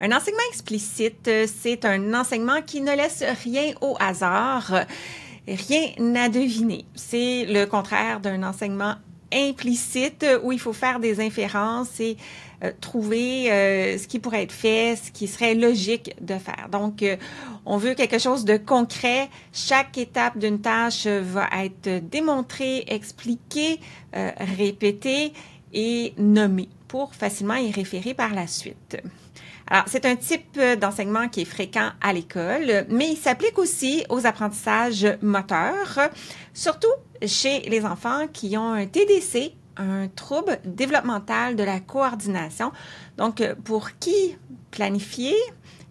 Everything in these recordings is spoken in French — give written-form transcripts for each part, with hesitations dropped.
Un enseignement explicite, c'est un enseignement qui ne laisse rien au hasard, rien à deviner. C'est le contraire d'un enseignement implicite où il faut faire des inférences et trouver ce qui pourrait être fait, ce qui serait logique de faire. Donc, on veut quelque chose de concret. Chaque étape d'une tâche va être démontrée, expliquée, répétée et nommée pour facilement y référer par la suite. Alors, c'est un type d'enseignement qui est fréquent à l'école, mais il s'applique aussi aux apprentissages moteurs, surtout chez les enfants qui ont un TDC, un trouble développemental de la coordination. Donc, pour qui planifier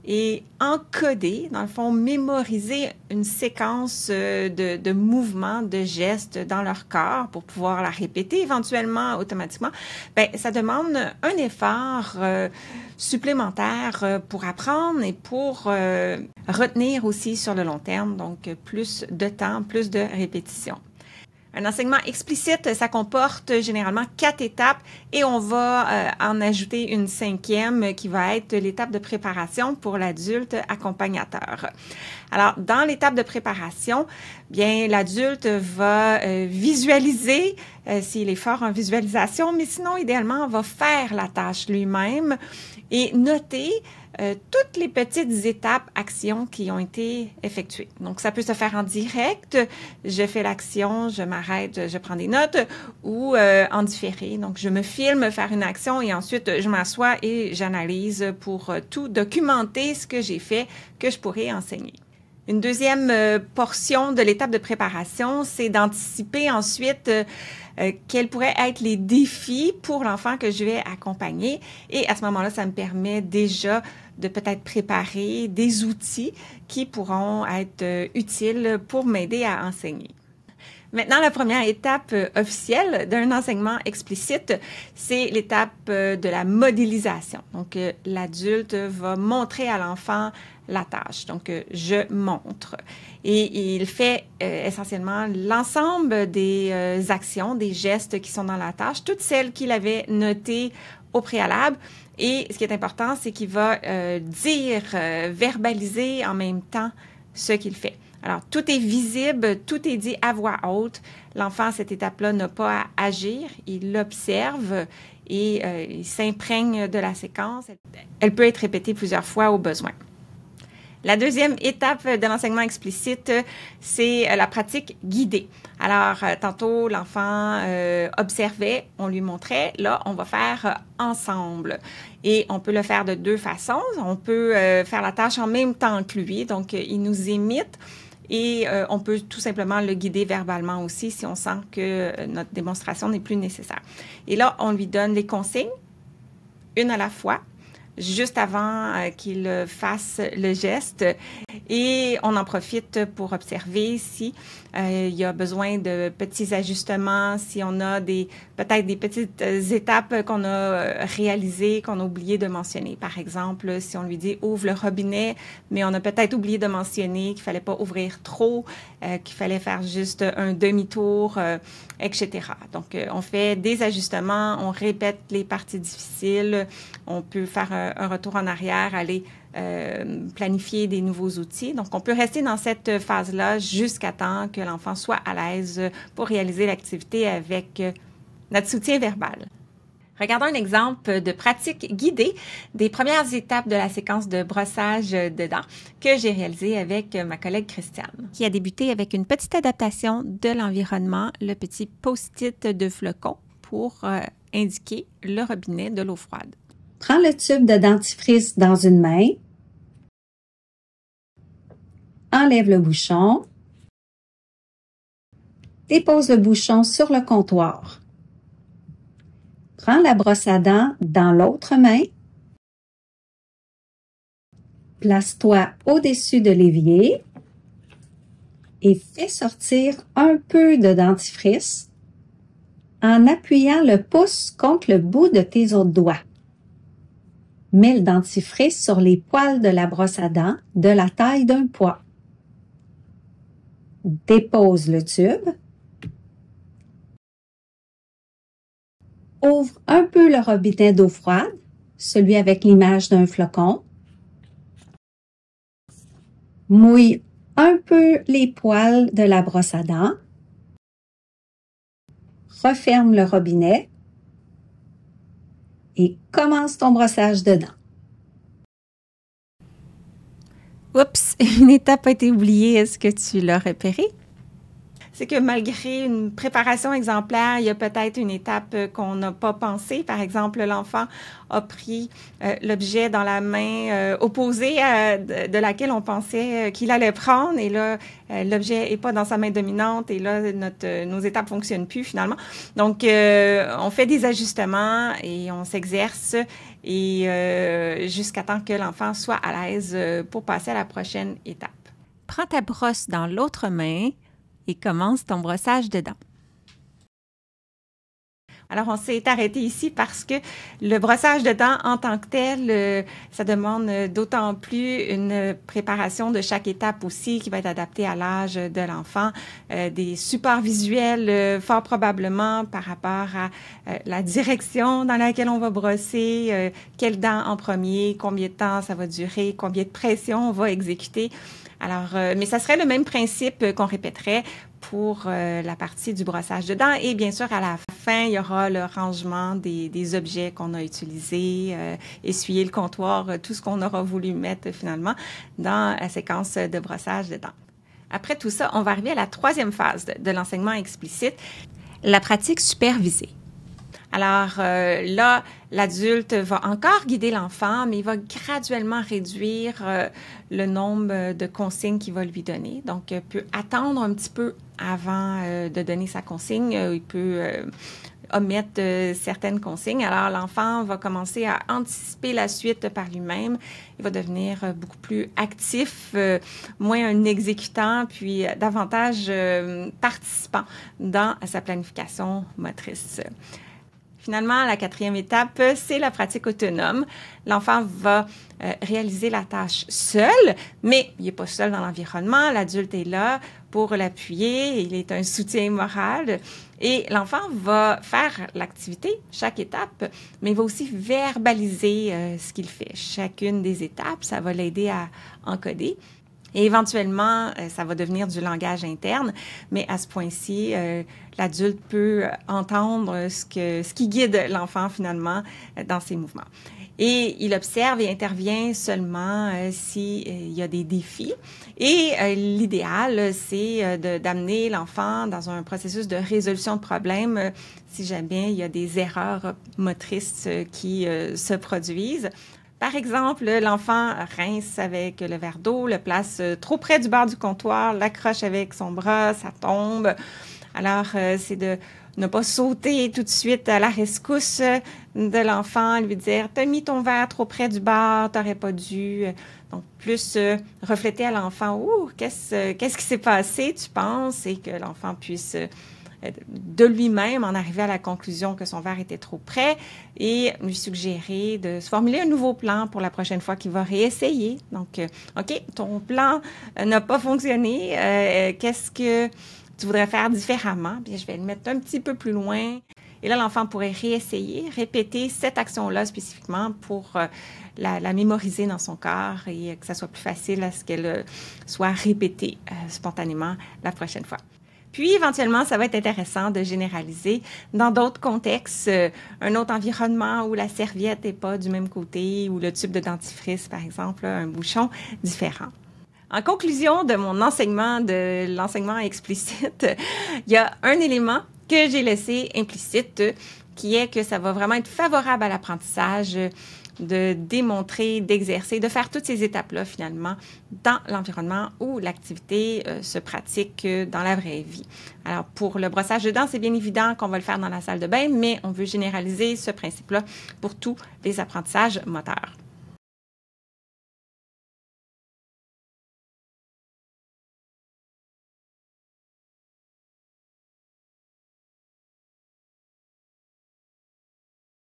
et encoder, dans le fond, mémoriser une séquence de mouvements, de gestes dans leur corps pour pouvoir la répéter éventuellement automatiquement, bien, ça demande un effort supplémentaire pour apprendre et pour retenir aussi sur le long terme, donc plus de temps, plus de répétition. Un enseignement explicite, ça comporte généralement 4 étapes et on va en ajouter une 5e qui va être l'étape de préparation pour l'adulte accompagnateur. Alors, dans l'étape de préparation, bien, l'adulte va visualiser s'il est fort en visualisation, mais sinon, idéalement, on va faire la tâche lui-même et noter toutes les petites étapes, actions qui ont été effectuées. Donc, ça peut se faire en direct, je fais l'action, je m'arrête, je prends des notes, ou en différé. Donc, je me filme faire une action et ensuite, je m'assois et j'analyse pour tout documenter ce que j'ai fait, que je pourrais enseigner. Une deuxième portion de l'étape de préparation, c'est d'anticiper ensuite quels pourraient être les défis pour l'enfant que je vais accompagner. Et à ce moment-là, ça me permet déjà de peut-être préparer des outils qui pourront être utiles pour m'aider à enseigner. Maintenant, la première étape officielle d'un enseignement explicite, c'est l'étape de la modélisation. Donc, l'adulte va montrer à l'enfant la tâche. Donc, je montre. Et il fait essentiellement l'ensemble des actions, des gestes qui sont dans la tâche, toutes celles qu'il avait notées au préalable. Et ce qui est important, c'est qu'il va dire, verbaliser en même temps ce qu'il fait. Alors, tout est visible, tout est dit à voix haute. L'enfant, à cette étape-là, n'a pas à agir, il l'observe et il s'imprègne de la séquence. Elle peut être répétée plusieurs fois au besoin. La deuxième étape de l'enseignement explicite, c'est la pratique guidée. Alors, tantôt, l'enfant observait, on lui montrait. Là, on va faire ensemble. Et on peut le faire de 2 façons. On peut faire la tâche en même temps que lui. Donc, il nous imite. Et on peut tout simplement le guider verbalement aussi si on sent que notre démonstration n'est plus nécessaire. Et là, on lui donne les consignes, une à la fois, juste avant qu'il fasse le geste. Et on en profite pour observer si il y a besoin de petits ajustements, si on a peut-être des petites étapes qu'on a réalisées, qu'on a oublié de mentionner. Par exemple, si on lui dit « ouvre le robinet », mais on a peut-être oublié de mentionner qu'il fallait pas ouvrir trop, qu'il fallait faire juste un demi-tour, etc. Donc, on fait des ajustements, on répète les parties difficiles, on peut faire un retour en arrière, aller planifier des nouveaux outils. Donc, on peut rester dans cette phase-là jusqu'à temps que l'enfant soit à l'aise pour réaliser l'activité avec notre soutien verbal. Regardons un exemple de pratique guidée des premières étapes de la séquence de brossage de dents que j'ai réalisée avec ma collègue Christiane, qui a débuté avec une petite adaptation de l'environnement, le petit post-it de flocons pour indiquer le robinet de l'eau froide. Prends le tube de dentifrice dans une main. Enlève le bouchon. Dépose le bouchon sur le comptoir. Prends la brosse à dents dans l'autre main. Place-toi au-dessus de l'évier et fais sortir un peu de dentifrice en appuyant le pouce contre le bout de tes autres doigts. Mets le dentifrice sur les poils de la brosse à dents de la taille d'un pois. Dépose le tube. Ouvre un peu le robinet d'eau froide, celui avec l'image d'un flocon, Mouille un peu les poils de la brosse à dents. Referme le robinet et commence ton brossage de dents. Oups, une étape a été oubliée. Est-ce que tu l'as repérée? C'est que malgré une préparation exemplaire, il y a peut-être une étape qu'on n'a pas pensée. Par exemple, l'enfant a pris l'objet dans la main opposée de laquelle on pensait qu'il allait prendre. Et là, l'objet n'est pas dans sa main dominante. Et là, nos étapes ne fonctionnent plus finalement. Donc, on fait des ajustements et on s'exerce et jusqu'à temps que l'enfant soit à l'aise pour passer à la prochaine étape. Prends ta brosse dans l'autre main et commence ton brossage de dents. Alors, on s'est arrêté ici parce que le brossage de dents en tant que tel, ça demande d'autant plus une préparation de chaque étape aussi qui va être adaptée à l'âge de l'enfant. Des supports visuels, fort probablement par rapport à la direction dans laquelle on va brosser, quelles dents en premier, combien de temps ça va durer, combien de pression on va exécuter. Alors, mais ça serait le même principe qu'on répéterait pour la partie du brossage de dents. Et bien sûr, à la fin, il y aura le rangement des objets qu'on a utilisés, essuyer le comptoir, tout ce qu'on aura voulu mettre finalement dans la séquence de brossage de dents. Après tout ça, on va arriver à la troisième phase de l'enseignement explicite, la pratique supervisée. Alors là, l'adulte va encore guider l'enfant, mais il va graduellement réduire le nombre de consignes qu'il va lui donner. Donc, il peut attendre un petit peu avant de donner sa consigne. Il peut omettre certaines consignes. Alors, l'enfant va commencer à anticiper la suite par lui-même. Il va devenir beaucoup plus actif, moins un exécutant, puis davantage participant dans sa planification motrice. Finalement, la quatrième étape, c'est la pratique autonome. L'enfant va réaliser la tâche seul, mais il n'est pas seul dans l'environnement. L'adulte est là pour l'appuyer. Il est un soutien moral. Et l'enfant va faire l'activité, chaque étape, mais il va aussi verbaliser ce qu'il fait. Chacune des étapes, ça va l'aider à encoder. Et éventuellement, ça va devenir du langage interne, mais à ce point-ci, l'adulte peut entendre ce qui guide l'enfant finalement dans ses mouvements. Et il observe et intervient seulement s'il y a des défis. Et l'idéal, c'est d'amener l'enfant dans un processus de résolution de problèmes si jamais il y a des erreurs motrices qui se produisent. Par exemple, l'enfant rince avec le verre d'eau, le place trop près du bord du comptoir, l'accroche avec son bras, ça tombe. Alors, c'est de ne pas sauter tout de suite à la rescousse de l'enfant, lui dire « T'as mis ton verre trop près du bord, t'aurais pas dû. » Donc, plus refléter à l'enfant « Ouh, qu'est-ce qui s'est passé, tu penses? » Et que l'enfant puisse de lui-même en arriver à la conclusion que son verre était trop près et lui suggérer de se formuler un nouveau plan pour la prochaine fois qu'il va réessayer. Donc, OK, ton plan n'a pas fonctionné. Qu'est-ce que tu voudrais faire différemment? Bien, je vais le mettre un petit peu plus loin. Et là, l'enfant pourrait réessayer, répéter cette action-là spécifiquement pour la mémoriser dans son corps et que ça soit plus facile à ce qu'elle soit répétée spontanément la prochaine fois. Puis, éventuellement, ça va être intéressant de généraliser dans d'autres contextes, un autre environnement où la serviette n'est pas du même côté, ou le tube de dentifrice, par exemple, un bouchon différent. En conclusion de mon enseignement, de l'enseignement explicite, il y a un élément que j'ai laissé implicite, qui est que ça va vraiment être favorable à l'apprentissage, de démontrer, d'exercer, de faire toutes ces étapes-là, finalement, dans l'environnement où l'activité se pratique dans la vraie vie. Alors, pour le brossage de dents, c'est bien évident qu'on va le faire dans la salle de bain, mais on veut généraliser ce principe-là pour tous les apprentissages moteurs.